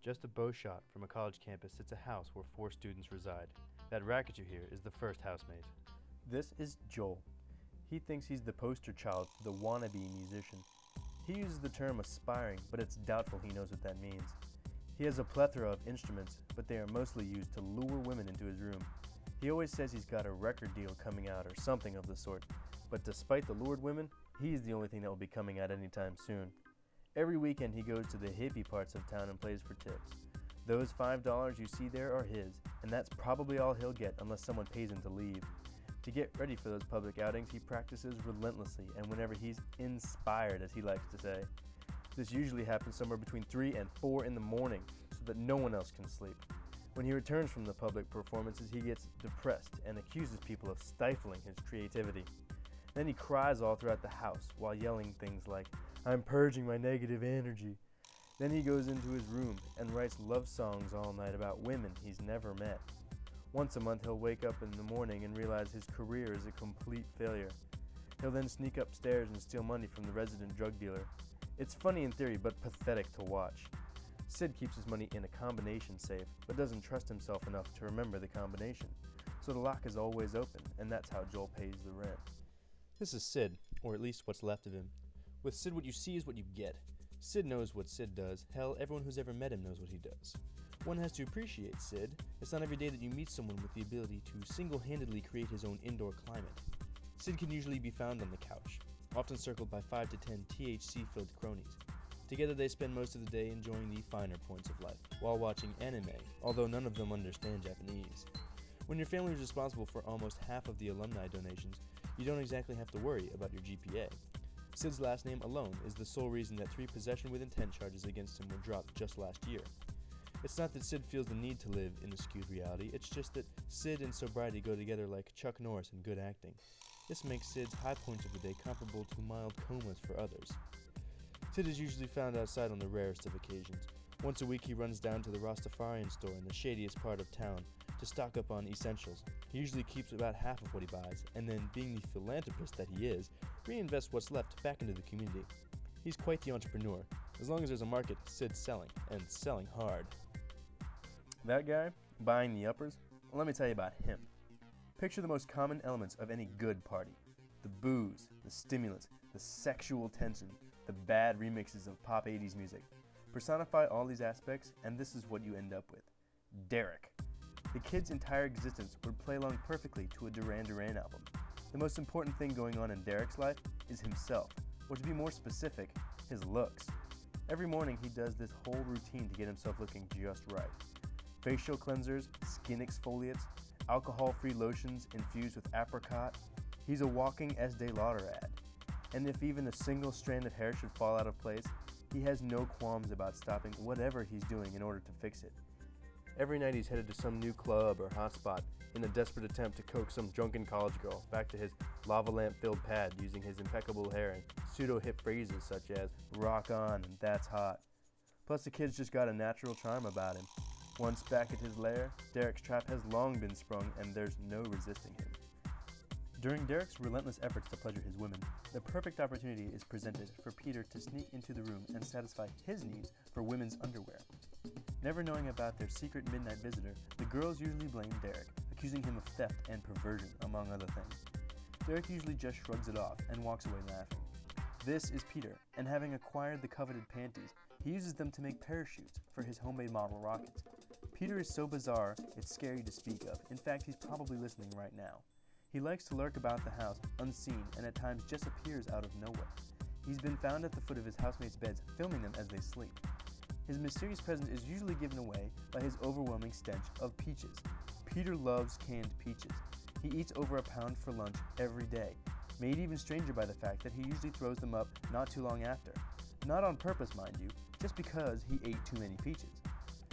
Just a bow shot from a college campus sits a house where 4 students reside. That racket you hear is the first housemate. This is Joel. He thinks he's the poster child for the wannabe musician. He uses the term aspiring, but it's doubtful he knows what that means. He has a plethora of instruments, but they are mostly used to lure women into his room. He always says he's got a record deal coming out or something of the sort, but despite the lured women, he's the only thing that will be coming out anytime soon. Every weekend he goes to the hippie parts of town and plays for tips. Those $5 you see there are his, and that's probably all he'll get unless someone pays him to leave. To get ready for those public outings, he practices relentlessly and whenever he's inspired, as he likes to say. This usually happens somewhere between 3 and 4 in the morning so that no one else can sleep. When he returns from the public performances, he gets depressed and accuses people of stifling his creativity. Then he cries all throughout the house while yelling things like, "I'm purging my negative energy." Then he goes into his room and writes love songs all night about women he's never met. Once a month he'll wake up in the morning and realize his career is a complete failure. He'll then sneak upstairs and steal money from the resident drug dealer. It's funny in theory, but pathetic to watch. Sid keeps his money in a combination safe, but doesn't trust himself enough to remember the combination. So the lock is always open, and that's how Joel pays the rent. This is Sid, or at least what's left of him. With Sid, what you see is what you get. Sid knows what Sid does. Hell, everyone who's ever met him knows what he does. One has to appreciate Sid. It's not every day that you meet someone with the ability to single-handedly create his own indoor climate. Sid can usually be found on the couch, often circled by 5 to 10 THC-filled cronies. Together they spend most of the day enjoying the finer points of life, while watching anime, although none of them understand Japanese. When your family is responsible for almost half of the alumni donations, you don't exactly have to worry about your GPA. Sid's last name alone is the sole reason that 3 possession with intent charges against him were dropped just last year. It's not that Sid feels the need to live in a skewed reality, it's just that Sid and sobriety go together like Chuck Norris and good acting. This makes Sid's high points of the day comparable to mild comas for others. Sid is usually found outside on the rarest of occasions. Once a week he runs down to the Rastafarian store in the shadiest part of town to stock up on essentials. He usually keeps about half of what he buys, and then, being the philanthropist that he is, reinvests what's left back into the community. He's quite the entrepreneur. As long as there's a market, Sid's selling, and selling hard. That guy, buying the uppers, let me tell you about him. Picture the most common elements of any good party. The booze, the stimulants, the sexual tension, the bad remixes of pop 80s music. Personify all these aspects, and this is what you end up with. Derek. The kid's entire existence would play along perfectly to a Duran Duran album. The most important thing going on in Derek's life is himself, or to be more specific, his looks. Every morning he does this whole routine to get himself looking just right. Facial cleansers, skin exfoliates, alcohol-free lotions infused with apricot. He's a walking Estee Lauder ad. And if even a single strand of hair should fall out of place, he has no qualms about stopping whatever he's doing in order to fix it. Every night he's headed to some new club or hotspot in a desperate attempt to coax some drunken college girl back to his lava lamp-filled pad using his impeccable hair and pseudo-hip phrases such as "rock on" and "that's hot." Plus the kid's just got a natural charm about him. Once back at his lair, Derek's trap has long been sprung and there's no resisting him. During Derek's relentless efforts to pleasure his women, the perfect opportunity is presented for Peter to sneak into the room and satisfy his needs for women's underwear. Never knowing about their secret midnight visitor, the girls usually blame Derek, accusing him of theft and perversion, among other things. Derek usually just shrugs it off and walks away laughing. This is Peter, and having acquired the coveted panties, he uses them to make parachutes for his homemade model rockets. Peter is so bizarre, it's scary to speak of. In fact, he's probably listening right now. He likes to lurk about the house, unseen, and at times just appears out of nowhere. He's been found at the foot of his housemates' beds, filming them as they sleep. His mysterious presence is usually given away by his overwhelming stench of peaches. Peter loves canned peaches. He eats over a pound for lunch every day, made even stranger by the fact that he usually throws them up not too long after. Not on purpose, mind you, just because he ate too many peaches.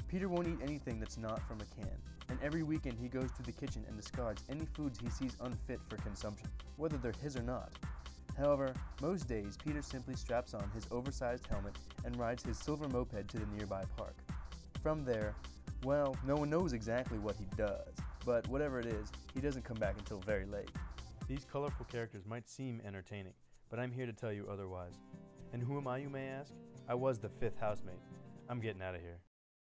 Peter won't eat anything that's not from a can, and every weekend he goes to the kitchen and discards any foods he sees unfit for consumption, whether they're his or not. However, most days Peter simply straps on his oversized helmet and rides his silver moped to the nearby park. From there, well, no one knows exactly what he does, but whatever it is, he doesn't come back until very late. These colorful characters might seem entertaining, but I'm here to tell you otherwise. And who am I, you may ask? I was the 5th housemate. I'm getting out of here.